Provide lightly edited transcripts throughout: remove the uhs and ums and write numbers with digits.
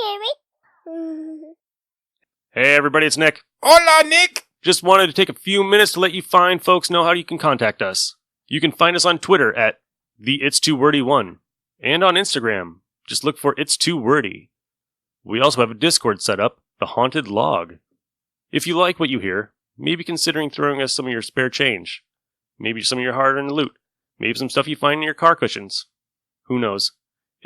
Carrot. Hey everybody, it's Nick. Hola, Nick! Just wanted to take a few minutes to let you fine folks know how you can contact us. You can find us on Twitter at the It's Too Wordy one, and on Instagram. Just look for It's Too Wordy. We also have a Discord set up, The Haunted Log. If you like what you hear, maybe considering throwing us some of your spare change. Maybe some of your hard-earned loot. Maybe some stuff you find in your car cushions. Who knows?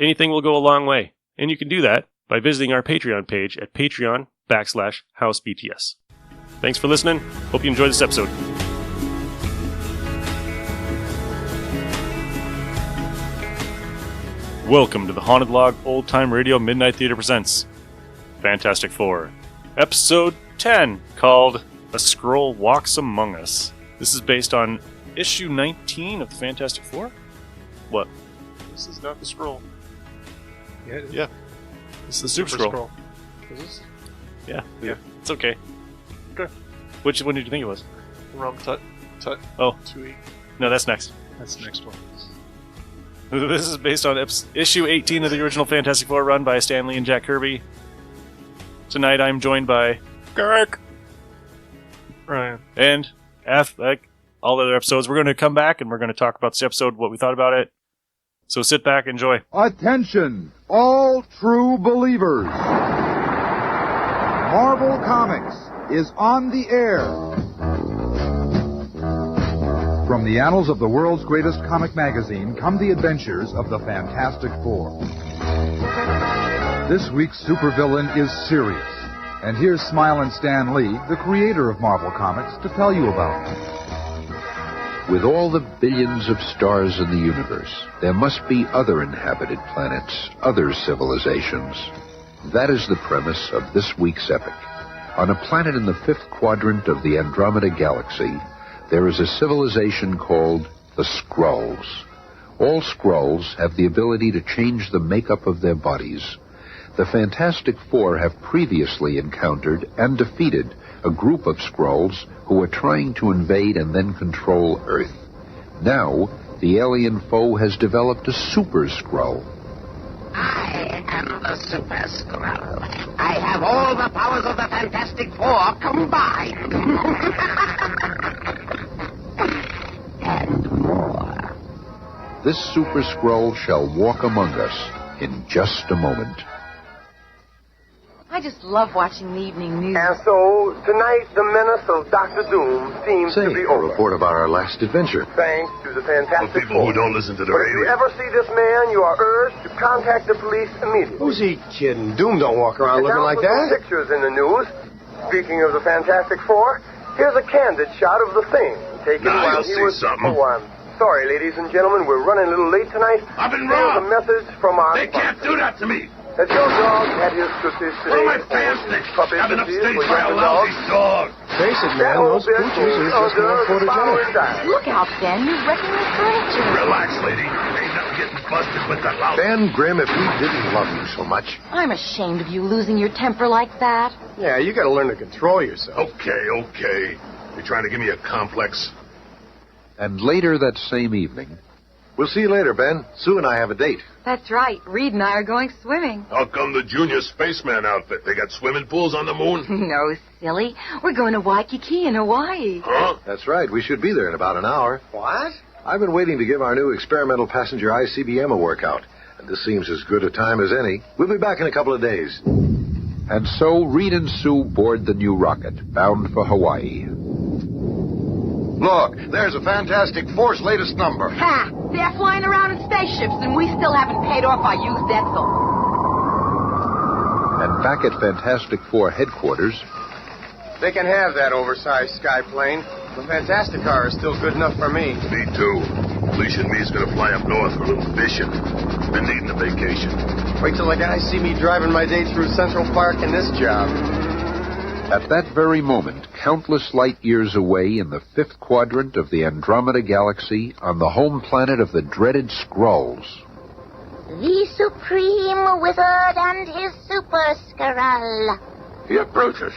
Anything will go a long way, and you can do that by visiting our Patreon page at patreon.com/HouseBTS. Thanks for listening. Hope you enjoyed this episode. Welcome to the Haunted Log Old Time Radio Midnight Theater Presents Fantastic Four, Episode 10, called A Skrull Walks Among Us. This is based on issue 19 of the Fantastic Four? What? This is not the Skrull. Yeah, it is. Yeah. This is the Super Skrull. Is this? Yeah. Yeah. It's okay. Okay. Which one did you think it was? Rum Tut. Tut. Oh. Tui. No, that's next. That's the next one. This is based on issue 18 of the original Fantastic Four run by Stan Lee and Jack Kirby. Tonight I'm joined by Kirk Ryan. and like all the other episodes. We're going to come back and we're going to talk about this episode, what we thought about it. So sit back, enjoy. Attention, all true believers. Marvel Comics is on the air. From the annals of the world's greatest comic magazine come the adventures of the Fantastic Four. This week's supervillain is serious. And here's Smilin' Stan Lee, the creator of Marvel Comics, to tell you about it. With all the billions of stars in the universe, there must be other inhabited planets, other civilizations. That is the premise of this week's epic. On a planet in the fifth quadrant of the Andromeda Galaxy, there is a civilization called the Skrulls. All Skrulls have the ability to change the makeup of their bodies. The Fantastic Four have previously encountered and defeated a group of Skrulls who are trying to invade and then control Earth. Now, the alien foe has developed a Super Skrull. I am the Super Skrull. I have all the powers of the Fantastic Four combined. And more. This Super Skrull shall walk among us in just a moment. I just love watching the evening news. And so, tonight, the menace of Dr. Doom seems to be over. A report about our last adventure. Thanks to the Fantastic people Four. who don't listen to the But if you radio. ever see this man, you are urged to contact the police immediately. Who's he kidding? Doom don't walk around looking like that. Pictures in the news. Speaking of the Fantastic Four, here's a candid shot of the Thing taken Now while you'll he see was. something. Oh, I'm sorry, ladies and gentlemen, we're running a little late tonight. I've been There's robbed. a message from our. They can't do that to me. That your dog had his cookies What am today. I paying Nick? Puppy I've been cookies upstaged with by a your lousy dog. Face it, man, those pooches are just more photogenic. Look out, Ben. You're wrecking the furniture. Relax, lady. Ain't nothing getting busted with that lousy. Ben Grimm, if we didn't love you so much. I'm ashamed of you losing your temper like that. Yeah, you gotta learn to control yourself. Okay. You're trying to give me a complex? And later that same evening, We'll see you later, Ben. Sue and I have a date. That's right. Reed and I are going swimming. How come the junior spaceman outfit? They got swimming pools on the moon? No, silly. We're going to Waikiki in Hawaii. Huh? That's right. We should be there in about an hour. What? I've been waiting to give our new experimental passenger ICBM a workout. And this seems as good a time as any. We'll be back in a couple of days. and so Reed and Sue board the new rocket, bound for Hawaii. Look, there's a Fantastic Four's latest number. Ha! They're flying around in spaceships, and we still haven't paid off our used Edsel. And back at Fantastic Four headquarters... They can have that oversized sky plane. The Fantastic car is still good enough for me. Me too. Alicia and me's gonna fly up north for a little fishing. Been needing a vacation. Wait till the guys see me driving my day through Central Park in this job. At that very moment, countless light years away in the fifth quadrant of the Andromeda Galaxy, on the home planet of the dreaded Skrulls. The Supreme Wizard and his Super Skrull. He approaches.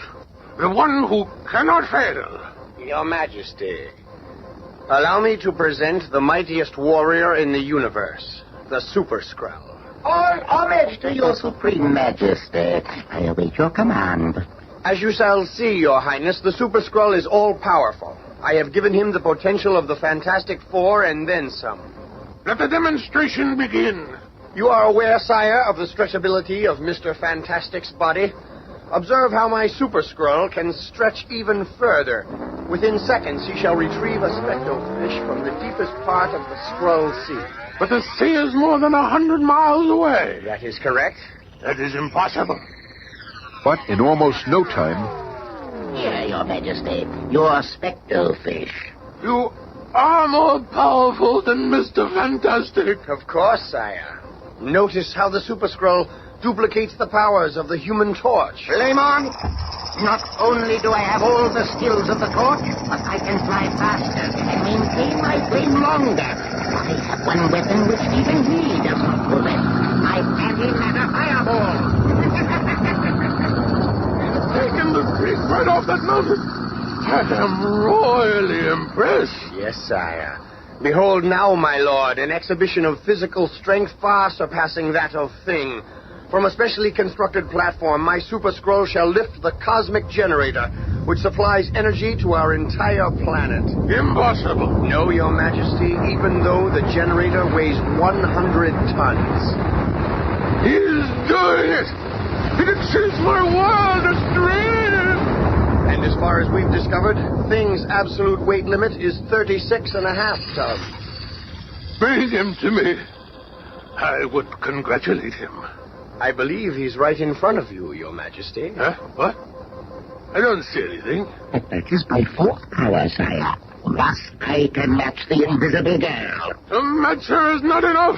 The one who cannot fail. Your Majesty, allow me to present the mightiest warrior in the universe, the Super Skrull. All homage to your Supreme Majesty. I await your command. As you shall see, Your Highness, the Super Skrull is all-powerful. I have given him the potential of the Fantastic Four and then some. Let the demonstration begin. You are aware, sire, of the stretchability of Mr. Fantastic's body. Observe how my Super Skrull can stretch even further. Within seconds, he shall retrieve a spectrofish from the deepest part of the Skrull Sea. But the sea is more than 100 miles away. That is correct. That is impossible. But in almost no time, Here, Your Majesty, your spectrofish. You are more powerful than Mr. Fantastic. Of course, sire. Notice how the Super Skrull duplicates the powers of the Human Torch. Flame on! Not only do I have all the skills of the torch, but I can fly faster and maintain my flame longer. I have one weapon which even he does not possess. My anti-matter fireball. Taken the creek right off that mountain. I am royally impressed. Yes, sire. Behold now, my lord, an exhibition of physical strength far surpassing that of Thing. From a specially constructed platform, my Super Skrull shall lift the cosmic generator, which supplies energy to our entire planet. Impossible. No, Your Majesty, even though the generator weighs 100 tons. He's doing it. It exceeds my wildest dreams. And as far as we've discovered, Thing's absolute weight limit is 36.5 tons. Bring him to me. I would congratulate him. I believe he's right in front of you, Your Majesty. Huh? What? I don't see anything. But that is my fourth power, sire. Thus I can match the invisible girl. To match her is not enough.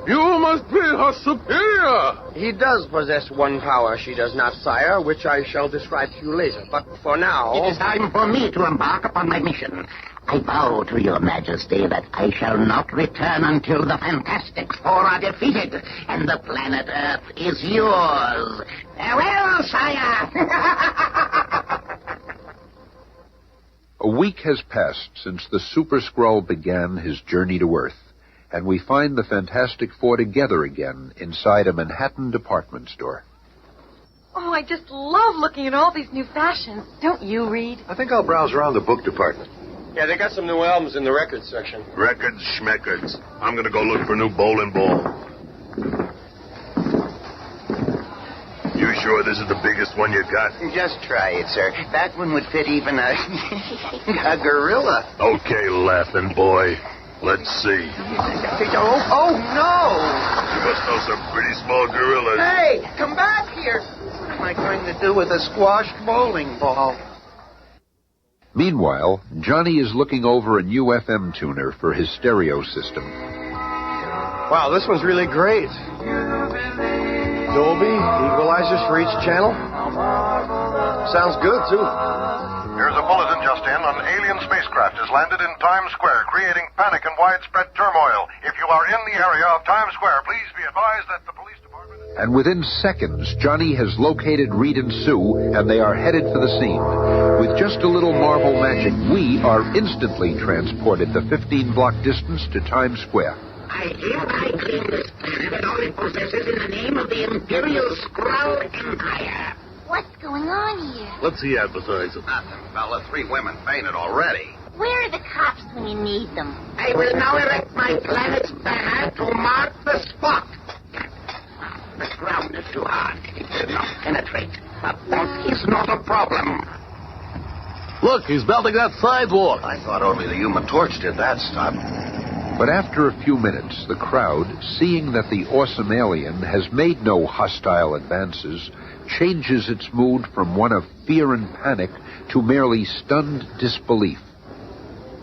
You must be her superior. He does possess one power she does not, sire, which I shall describe to you later. But for now... It is time for me to embark upon my mission. I vow to Your Majesty that I shall not return until the Fantastic Four are defeated and the planet Earth is yours. Farewell, sire! a week has passed since the Super Skrull began his journey to Earth, and we find the Fantastic Four together again inside a Manhattan department store. Oh, I just love looking at all these new fashions. Don't you, Reed? I think I'll browse around the book department. Yeah, they got some new albums in the records section. Records, schmeckers. I'm going to go look for a new bowling ball. You sure this is the biggest one you got? Just try it, sir. That one would fit even a gorilla. Okay, laughing boy. Let's see. Oh, no! You must know some pretty small gorillas. Hey, come back here! What am I going to do with a squashed bowling ball? Meanwhile, Johnny is looking over a new FM tuner for his stereo system. Wow, this one's really great. Dolby, equalizers for each channel. Sounds good, too. Here's a bulletin just in. An alien spacecraft has landed in Times Square, creating panic and widespread turmoil. If you are in the area of Times Square, please be advised that the police department... And within seconds, Johnny has located Reed and Sue, and they are headed for the scene. With just a little Marvel magic, we are instantly transported the 15-block distance to Times Square. I hereby claim this planet and all it possesses in the name of the Imperial Skrull Empire. What's going on here? What's he advertising? Nothing, fella. 3 women fainted already. Where are the cops when you need them? I will now erect my planet's banner to mark the spot. The ground is too hard. It will not penetrate. But that is not a problem. Look, he's melting that sidewalk. I thought only the Human Torch did that stuff. But after a few minutes, the crowd, seeing that the awesome alien has made no hostile advances, changes its mood from one of fear and panic to merely stunned disbelief.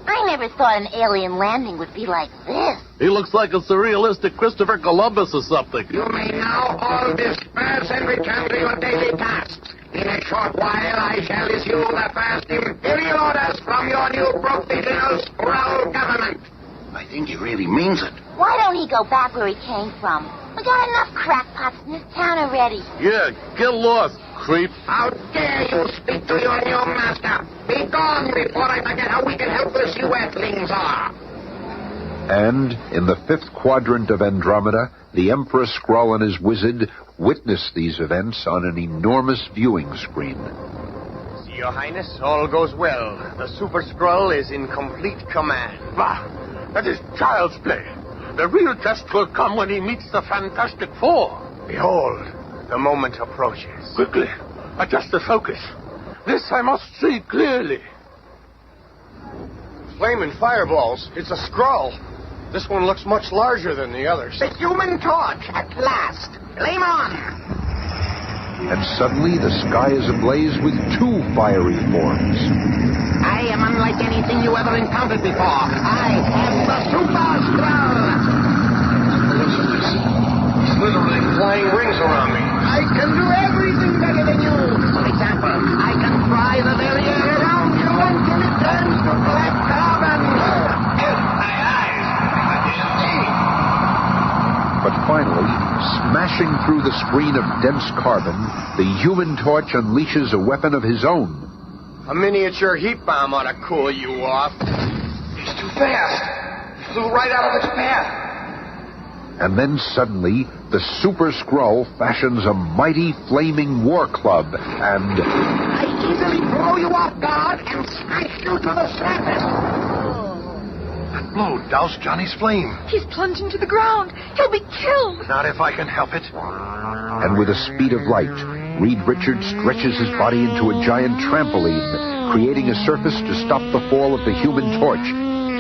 I never thought an alien landing would be like this. He looks like a surrealistic Christopher Columbus or something. You may now all disperse and return to your daily tasks. In a short while, I shall issue the first imperial orders from your new provisional Skrull government. I think he really means it. Why don't he go back where he came from? We got enough crackpots in this town already. Yeah, get lost, creep. How dare you speak to your new master? Be gone before I forget how we can help us, you earthlings are. And in the fifth quadrant of Andromeda, the Emperor Skrull and his wizard witness these events on an enormous viewing screen. See, Your Highness, all goes well. The Super Skrull is in complete command. Bah, that is child's play. The real test will come when he meets the Fantastic Four. Behold, the moment approaches. Quickly, adjust the focus. This I must see clearly. Flaming fireballs. It's a Skrull. This one looks much larger than the others. The Human Torch, at last. Flame on! And suddenly the sky is ablaze with two fiery forms. I am unlike anything you ever encountered before. I am the Super Skrull! There's literally flying rings around me. I can do everything better than you. For example, I can fry the very air around you until it turns to black carbon. But finally, smashing through the screen of dense carbon, the Human Torch unleashes a weapon of his own. A miniature heat bomb ought to cool you off. He's too fast. He flew right out of its path. And then suddenly, the Super Skrull fashions a mighty flaming war club and... I easily throw you off guard and smash you to the surface. That blow doused Johnny's flame. He's plunging to the ground. He'll be killed. Not if I can help it. And with the speed of light, Reed Richards stretches his body into a giant trampoline, creating a surface to stop the fall of the Human Torch.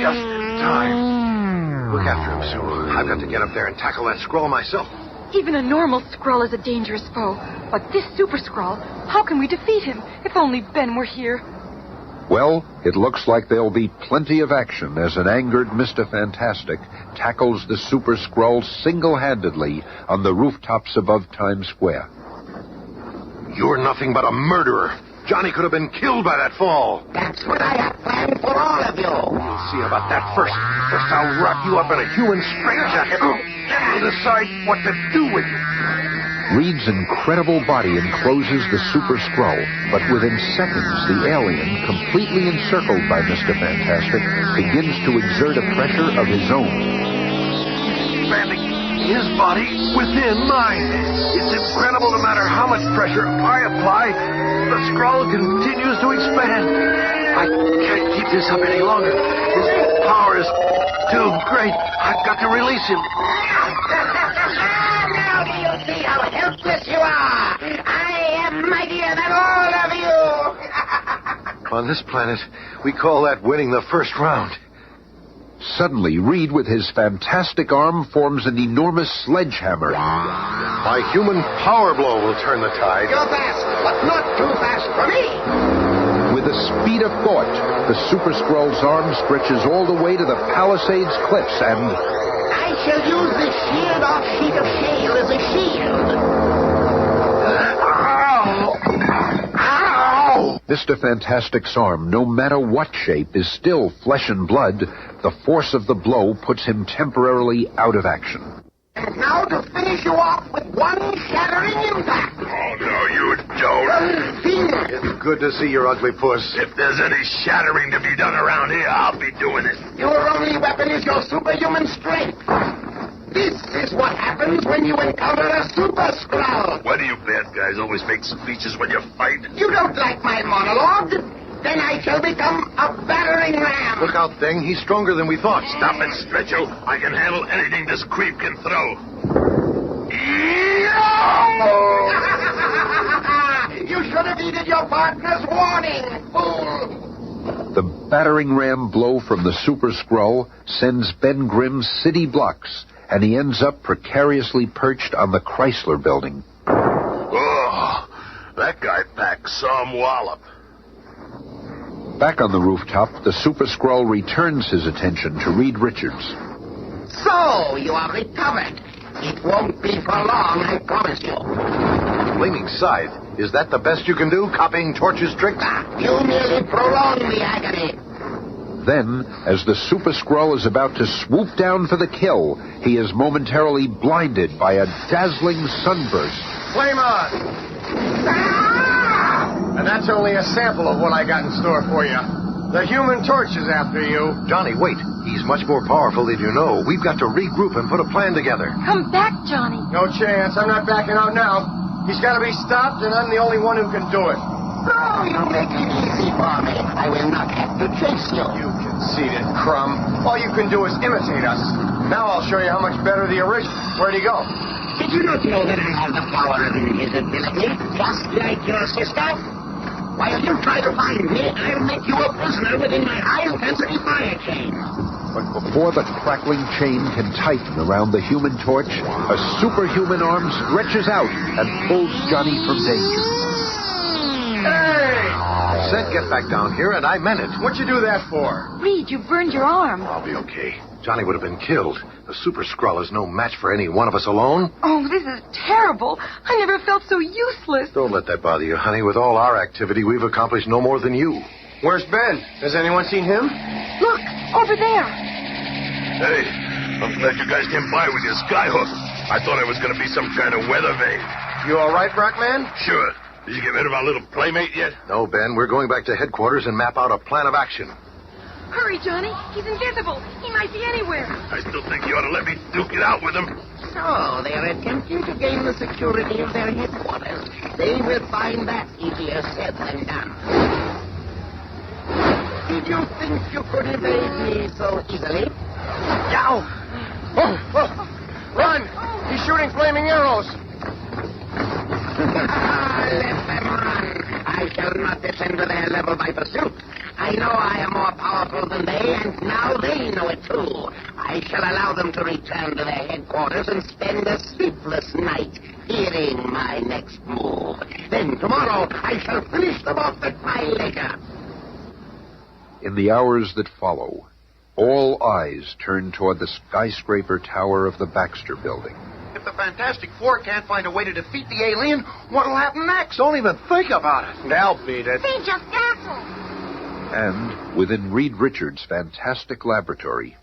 Just in time. Look after him, Sue. I've got to get up there and tackle that Skrull myself. Even a normal Skrull is a dangerous foe. But this Super Skrull, how can we defeat him? If only Ben were here. Well, it looks like there'll be plenty of action as an angered Mr. Fantastic tackles the Super Skrull single-handedly on the rooftops above Times Square. You're nothing but a murderer. Johnny could have been killed by that fall. That's what I have planned for all of you. We'll see about that first. First, I'll wrap you up in a human straitjacket. Then we'll decide what to do with you. Reed's incredible body encloses the Super Skrull, but within seconds, the alien, completely encircled by Mr. Fantastic, begins to exert a pressure of his own. Expanding his body within mine. It's incredible no matter how much pressure I apply, the Skrull continues to expand. I can't keep this up any longer. His power is too great. I've got to release him. Now do you see how helpless you are? I am mightier than all of you. On this planet, we call that winning the first round. Suddenly, Reed, with his fantastic arm, forms an enormous sledgehammer. My human power blow will turn the tide. You're fast, but not too fast for me. With the speed of thought, the Super Skrull's arm stretches all the way to the Palisades cliffs and... I shall use this sheared-off sheet of shale as a shield. Mr. Fantastic's arm, no matter what shape, is still flesh and blood. The force of the blow puts him temporarily out of action. And now to finish you off with one shattering impact. Oh, no, you don't. It's good to see your ugly puss. If there's any shattering to be done around here, I'll be doing it. Your only weapon is your superhuman strength. This is what happens when you encounter a Super Skrull. Why do you bad guys always make speeches when you fight? You don't like my monologue? Then I shall become a battering ram. Look out, Thing. He's stronger than we thought. Stop it, Stretcho. I can handle anything this creep can throw. You should have heeded your partner's warning, fool. The battering ram blow from the Super Skrull sends Ben Grimm city blocks, and he ends up precariously perched on the Chrysler building. Oh, that guy packed some wallop. Back on the rooftop, the Super Skrull returns his attention to Reed Richards. So, you are recovered. It won't be for long, I promise you. Flaming scythe. Is that the best you can do, copying Torch's tricks? You merely prolong the agony. Then, as the Super Skrull is about to swoop down for the kill, he is momentarily blinded by a dazzling sunburst. Flame on! And that's only a sample of what I got in store for you. The Human Torch is after you. Johnny, wait. He's much more powerful than you know. We've got to regroup and put a plan together. Come back, Johnny. No chance. I'm not backing out now. He's got to be stopped, and I'm the only one who can do it. Oh, you make it easy for me. I will not have to chase you. You conceited crumb. All you can do is imitate us. Now I'll show you how much better the original. Where'd he go? Did you not know that I have the power of invisibility, just like your sister? While you try to find me, I'll make you a prisoner within my high-intensity fire chain. But before the crackling chain can tighten around the Human Torch, a superhuman arm stretches out and pulls Johnny from danger. Hey! I said get back down here, and I meant it. What'd you do that for? Reed, you burned your arm. I'll be okay. Johnny would have been killed. The Super Skrull is no match for any one of us alone. Oh, this is terrible. I never felt so useless. Don't let that bother you, honey. With all our activity, we've accomplished no more than you. Where's Ben? Has anyone seen him? Look, over there. Hey, I'm glad you guys came by with your skyhook. I thought I was going to be some kind of weather vane. You all right, Brockman? Sure. Did you get rid of our little playmate yet? No, Ben. We're going back to headquarters and map out a plan of action. Hurry, Johnny. He's invisible. He might be anywhere. I still think you ought to let me duke it out with him. So, they're attempting to gain the security of their headquarters. They will find that easier said than done. Did you think you could evade me so easily? Yow! Oh! Run! He's shooting flaming arrows! Let them run. I shall not descend to their level by pursuit. I know I am more powerful than they, and now they know it too. I shall allow them to return to their headquarters and spend a sleepless night hearing my next move. Then tomorrow I shall finish them off at my leisure. In the hours that follow, all eyes turn toward the skyscraper tower of the Baxter Building. If the Fantastic Four can't find a way to defeat the alien, what'll happen next? Don't even think about it. They'll beat it. They just dazzle. And within Reed Richards' fantastic laboratory,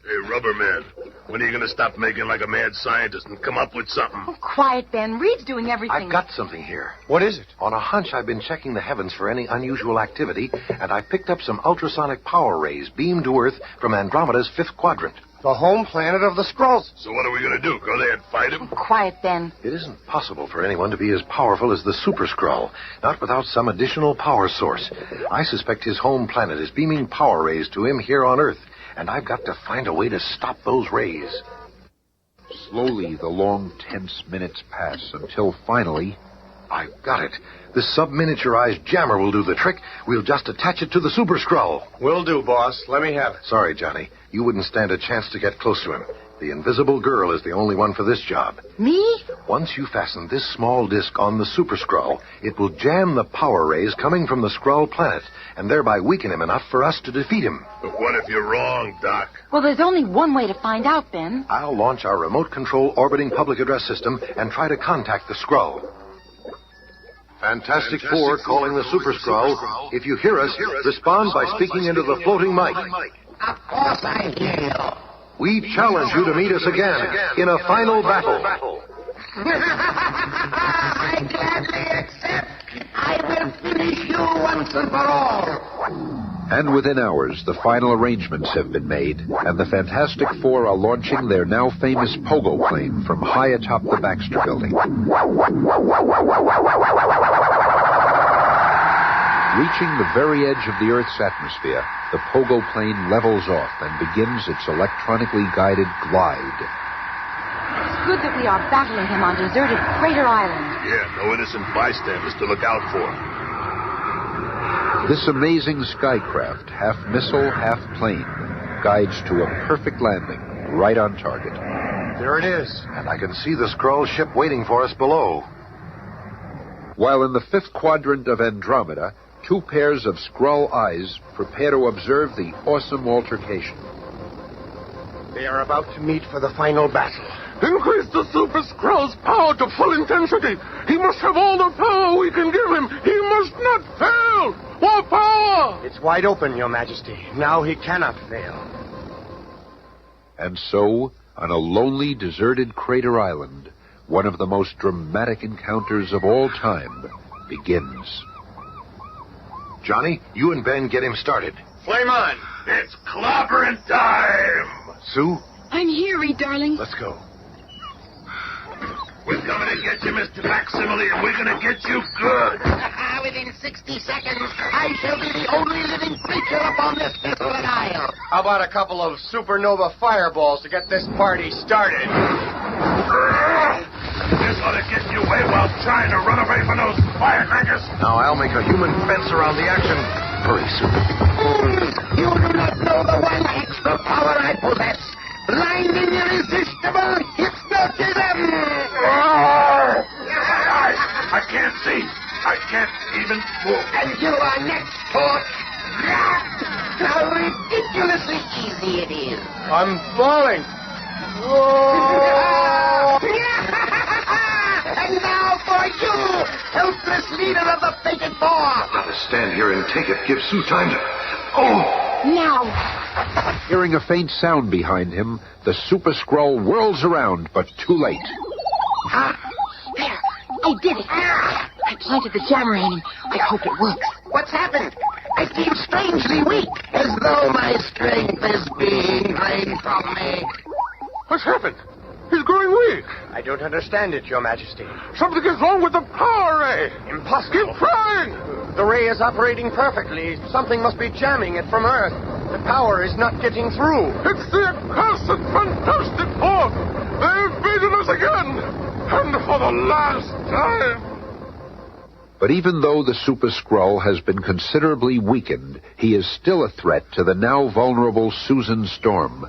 Hey, Rubberman, when are you going to stop making like a mad scientist and come up with something? Oh, quiet, Ben. Reed's doing everything. I've got something here. What is it? On a hunch, I've been checking the heavens for any unusual activity, and I picked up some ultrasonic power rays beamed to Earth from Andromeda's fifth quadrant. The home planet of the Skrulls. So what are we going to do? Go there and fight him? Quiet, Ben. It isn't possible for anyone to be as powerful as the Super Skrull, not without some additional power source. I suspect his home planet is beaming power rays to him here on Earth, and I've got to find a way to stop those rays. slowly the long, tense minutes pass until finally... I've got it. This sub-miniaturized jammer will do the trick. We'll just attach it to the Super Skrull. Will do, boss. Let me have it. Sorry, Johnny. You wouldn't stand a chance to get close to him. The invisible girl is the only one for this job. Me? Once you fasten this small disc on the Super Skrull, it will jam the power rays coming from the Skrull planet, and thereby weaken him enough for us to defeat him. But what if you're wrong, Doc? Well, there's only one way to find out, Ben. I'll launch our remote control orbiting public address system and try to contact the Skrull. Fantastic Four calling the Super Skrull. If you hear us, respond by speaking into the floating mic. Of course I hear you. We challenge you to meet us again in a final battle. I gladly accept. I will finish you once and for all. And within hours, the final arrangements have been made, and the Fantastic Four are launching their now famous pogo plane from high atop the Baxter Building. Reaching the very edge of the Earth's atmosphere, the pogo plane levels off and begins its electronically guided glide. It's good that we are battling him on deserted Crater Island. Yeah, no innocent bystanders to look out for. This amazing skycraft, half missile, half plane, guides to a perfect landing, right on target. There it is, and I can see the Skrull ship waiting for us below. While in the fifth quadrant of Andromeda, two pairs of Skrull eyes prepare to observe the awesome altercation. They are about to meet for the final battle. Increase the Super Skrull's power to full intensity. He must have all the power we can give him. He must not fail. More power! It's wide open, Your Majesty. Now he cannot fail. And so, on a lonely, deserted crater island, one of the most dramatic encounters of all time begins. Johnny, you and Ben get him started. Flame on. It's clobbering time. Sue, I'm here, Reed, darling. let's go. We're coming to get you, Mr. Facsimile, and we're going to get you good. Within 60 seconds, I shall be the only living creature upon this desolate isle. How about a couple of supernova fireballs to get this party started? This ought to get you away while trying to run away from those firecrackers. Now I'll make a human fence around the action. Hurry, Sue. You do not know the one extra power I possess. Blinding, irresistible hypnotism! I can't see. I can't even move. And you are next, Torch. How ridiculously easy it is. I'm falling. And now for you, helpless leader of the fated four. Gotta stand here and take it. Give Sue time to... Oh! Now. Hearing a faint sound behind him, the Super Skrull whirls around, but too late. There. I did it. I planted the jammerine, and I hope it works. What's happened? I feel strangely weak, as though my strength is being drained from me. What's happened? He's growing weak. I don't understand it, Your Majesty. Something is wrong with the power ray. Impossible. Keep trying. The ray is operating perfectly. Something must be jamming it from Earth. The power is not getting through. It's the accursed Fantastic Four. They've beaten us again. And for the last time. But even though the Super Skrull has been considerably weakened, he is still a threat to the now vulnerable Susan Storm.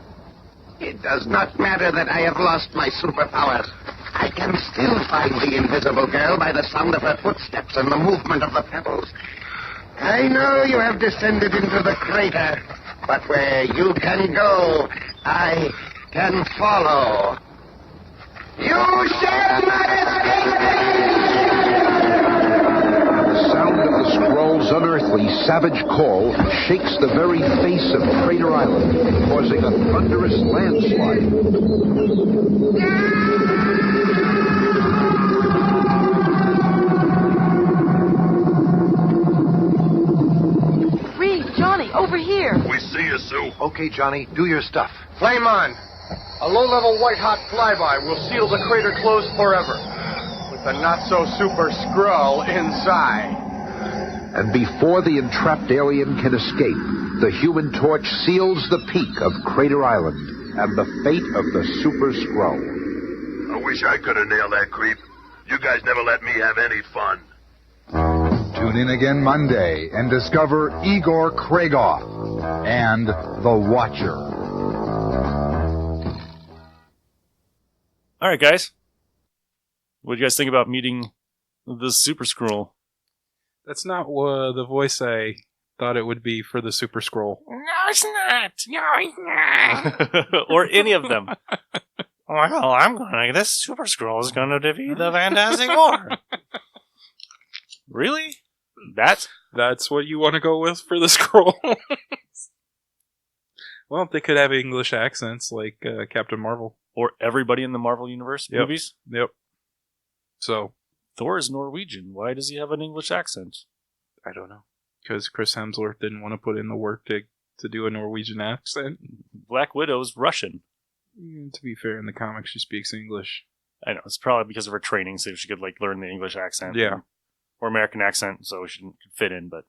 It does not matter that I have lost my superpowers. I can still find the invisible girl by the sound of her footsteps and the movement of the pebbles. I know you have descended into the crater, but where you can go, I can follow. You shall not escape me! The sound of the Skrull's unearthly, savage call shakes the very face of Crater Island, causing a thunderous landslide. Reed, Johnny, over here. We see you, Sue. Okay, Johnny, do your stuff. Flame on. A low-level white-hot flyby will seal the crater closed forever, with the not-so-super Skrull inside. And before the entrapped alien can escape, the Human Torch seals the peak of Crater Island and the fate of the Super Skrull. I wish I could have nailed that creep. You guys never let me have any fun. Tune in again Monday and discover Igor Kragoff and The Watcher. All right, guys. What do you guys think about meeting the Super Skrull? That's not the voice I thought it would be for the Super Skrull. No, it's not. No, it's not. Or any of them. Well, this Super Skrull is gonna defeat the Fantastic Four. Really? That's what you want to go with for the Skrull? Well, they could have English accents like Captain Marvel. Or everybody in the Marvel Universe movies? Yep. So Thor is Norwegian. Why does he have an English accent? I don't know. Because Chris Hemsworth didn't want to put in the work to do a Norwegian accent. Black Widow's Russian. To be fair, in the comics, she speaks English. I know. It's probably because of her training, so she could learn the English accent. Yeah. Or American accent, so she could fit in. But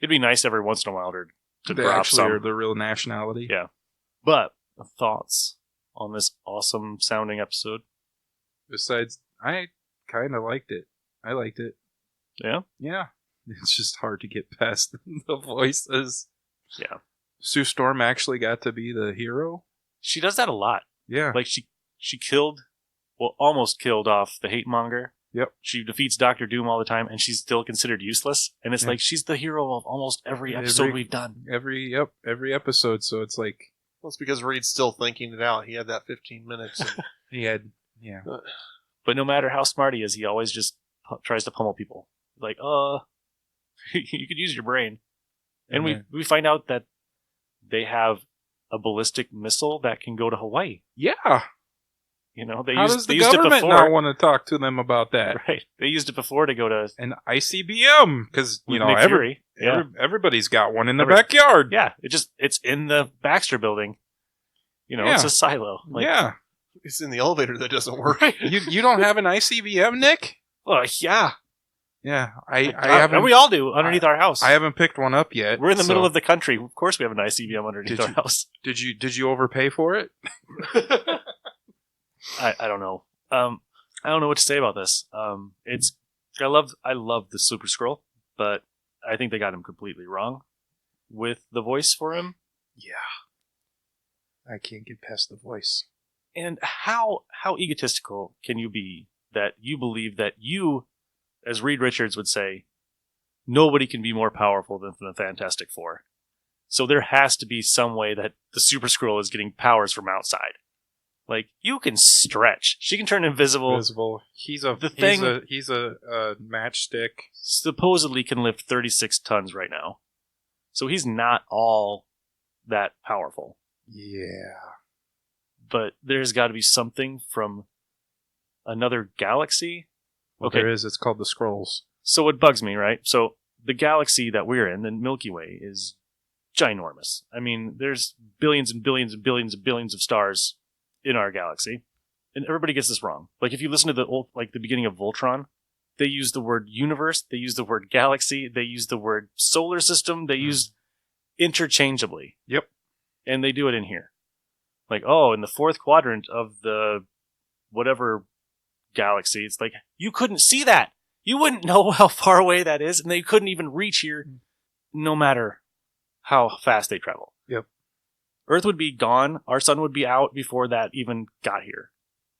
it'd be nice every once in a while to They drop actually some. are the real nationality. Yeah. But thoughts on this awesome sounding episode? Besides, I kind of liked it. I liked it. Yeah? Yeah. It's just hard to get past the voices. Yeah. Sue Storm actually got to be the hero. She does that a lot. Yeah. She almost killed off the hate monger. Yep. She defeats Doctor Doom all the time, and she's still considered useless. And it's like she's the hero of almost every episode we've done. Every episode. So it's like... Well, it's because Reed's still thinking it out. He had that 15 minutes. And... He had, yeah. But no matter how smart he is, he always just tries to pummel people. Like, you could use your brain. And we find out that they have a ballistic missile that can go to Hawaii. Yeah. They How used, does they the used it government before. not want to talk to them about that? Right. They used it before to go to an ICBM because Nick Fury. Yeah. everybody's got one in the backyard. Yeah, it's in the Baxter building. It's a silo. Yeah, it's in the elevator that doesn't work. You don't have an ICBM, Nick? Well, yeah. Yeah, I haven't. We all do underneath our house. I haven't picked one up yet. We're in the middle of the country. Of course, we have an ICBM underneath our house. Did you overpay for it? I don't know. I don't know what to say about this. I love the Super Skrull, but I think they got him completely wrong with the voice for him. Yeah, I can't get past the voice. And how egotistical can you be that you believe that you, as Reed Richards would say, nobody can be more powerful than the Fantastic Four. So there has to be some way that the Super Skrull is getting powers from outside. Like, you can stretch. She can turn invisible. He's a matchstick. Supposedly can lift 36 tons right now. So he's not all that powerful. Yeah. But there's got to be something from another galaxy. Well, there is. It's called the Skrulls. So it bugs me, right? So the galaxy that we're in, the Milky Way, is ginormous. I mean, there's billions and billions and billions and billions of stars in our galaxy, and everybody gets this wrong. Like, if you listen to the beginning of Voltron, they use the word universe, they use the word galaxy, they use the word solar system, they use interchangeably. Yep. And they do it in here. Like, oh, in the fourth quadrant of the whatever galaxy, it's like, you couldn't see that. You wouldn't know how far away that is, and they couldn't even reach here no matter how fast they travel. Yep. Earth would be gone. Our sun would be out before that even got here.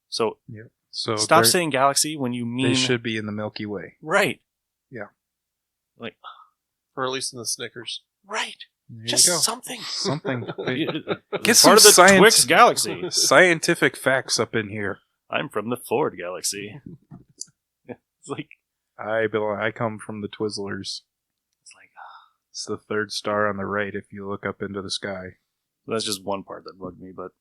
So, yep. So stop saying galaxy when you mean... They should be in the Milky Way. Right. Yeah. Like, or at least in the Snickers. Right. Just something. Something. Get some part of the Twix galaxy. Scientific facts up in here. I'm from the Ford galaxy. It's like... I come from the Twizzlers. It's like... It's the third star on the right if you look up into the sky. That's just one part that bugged me, but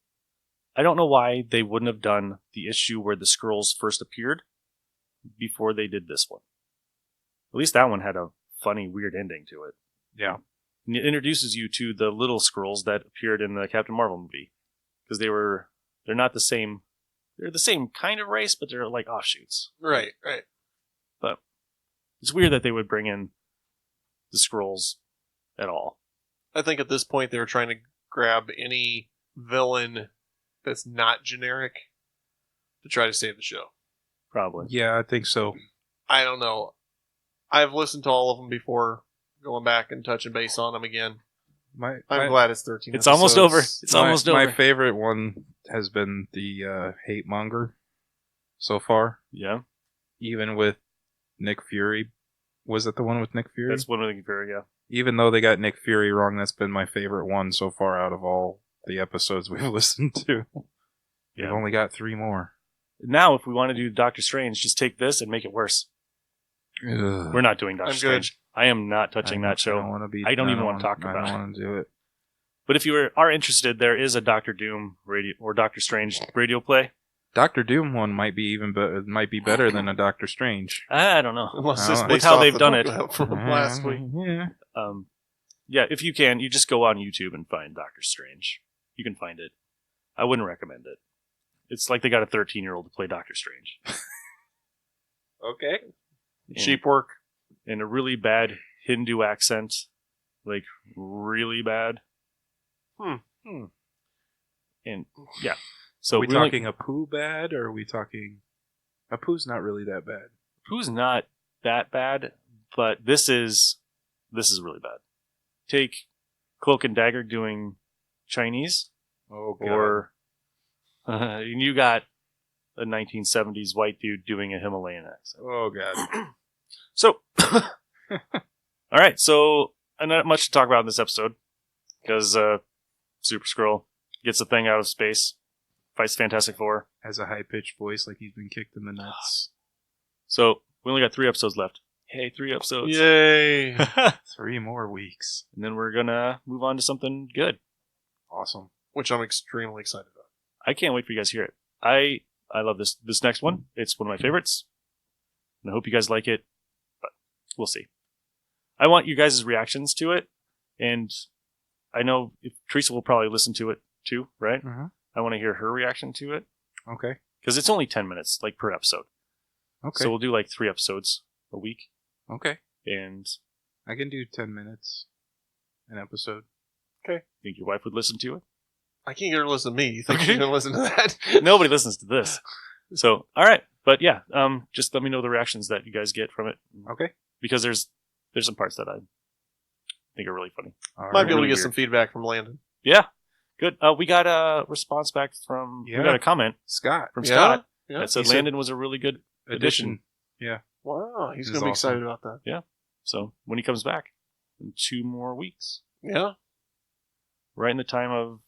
I don't know why they wouldn't have done the issue where the Skrulls first appeared before they did this one. At least that one had a funny, weird ending to it. Yeah. And it introduces you to the little Skrulls that appeared in the Captain Marvel movie. Because they're not the same, they're the same kind of race, but they're like offshoots. Right. But it's weird that they would bring in the Skrulls at all. I think at this point they were trying to grab any villain that's not generic to try to save the show. Probably. Yeah, I think so. I don't know. I've listened to all of them before, going back and touching base on them again. I'm glad it's 13 It's episodes. almost over. It's almost over. My favorite one has been the Hate Monger so far. Yeah. Even with Nick Fury. Was it the one with Nick Fury? That's one with Nick Fury, yeah. Even though they got Nick Fury wrong, that's been my favorite one so far out of all the episodes we've listened to. Yeah. We've only got 3 more. Now, if we want to do Doctor Strange, just take this and make it worse. Ugh. We're not doing Doctor Strange. I am not touching that show. I don't even want to talk about it. I don't want to do it. But if you are interested, there is a Doctor Doom radio or Doctor Strange radio play. Doctor Doom one might be better than a Doctor Strange. I don't know. Unless it's with how they've done it from last week. Yeah. Yeah, if you can, you just go on YouTube and find Doctor Strange. You can find it. I wouldn't recommend it. It's like they got a 13-year-old to play Doctor Strange. Okay. Cheap work. In a really bad Hindu accent. Like, really bad. And, yeah. So are we talking Apu bad, or are we talking... Apu's not really that bad. Apu's not that bad, but this is really bad. Take Cloak and Dagger doing Chinese. Oh, God. Or you got a 1970s white dude doing a Himalayan accent. Oh, God. So, all right. So, not much to talk about in this episode because Super Skrull gets the thing out of space, fights Fantastic Four, has a high-pitched voice like he's been kicked in the nuts. So we only got 3 episodes left. Hey, 3 episodes! Yay! 3 more weeks, and then we're gonna move on to something good. Awesome. Which I'm extremely excited about. I can't wait for you guys to hear it. I I love this next one. It's one of my favorites. And I hope you guys like it, but we'll see. I want you guys' reactions to it, and I know Teresa will probably listen to it too, right? Mm-hmm. I want to hear her reaction to it. Okay. Because it's only 10 minutes, like, per episode. Okay. So we'll do, like, 3 episodes a week. Okay. And I can do 10 minutes an episode. Okay. Think your wife would listen to it? I can't get her to listen to me. You think she's going to listen to that? Nobody listens to this. So, all right. But yeah, just let me know the reactions that you guys get from it. Okay. Because there's some parts that I think are really funny. Might be able to get some feedback from Landon. Yeah. Good. We got a response back from, we got a comment. Scott. From Scott. Yeah. That said Landon was a really good addition. Yeah. Wow. He's going to be excited about that. Yeah. So when he comes back in 2 more weeks. Yeah. Right in the time of,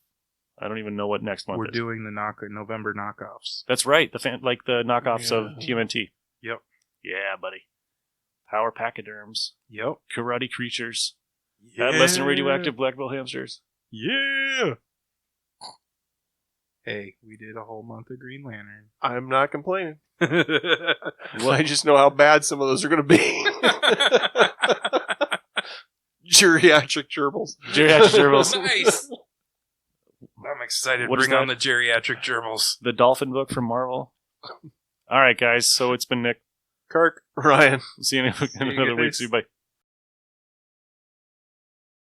I don't even know what next month We're is. doing the November knockoffs. That's right. The knockoffs of TMNT. Yep. Yeah, buddy. Power pachyderms. Yep. Karate creatures. Yeah. Adolescent radioactive black belt hamsters. Yeah. Hey, we did a whole month of Green Lantern. I'm not complaining. Well, I just know how bad some of those are going to be. Geriatric gerbils. Geriatric gerbils. Nice. I'm excited. What is Bring on that? the geriatric gerbils. The Dolphin book from Marvel. All right, guys. So it's been Nick. Kirk. Ryan. See you in another week. See you. Bye.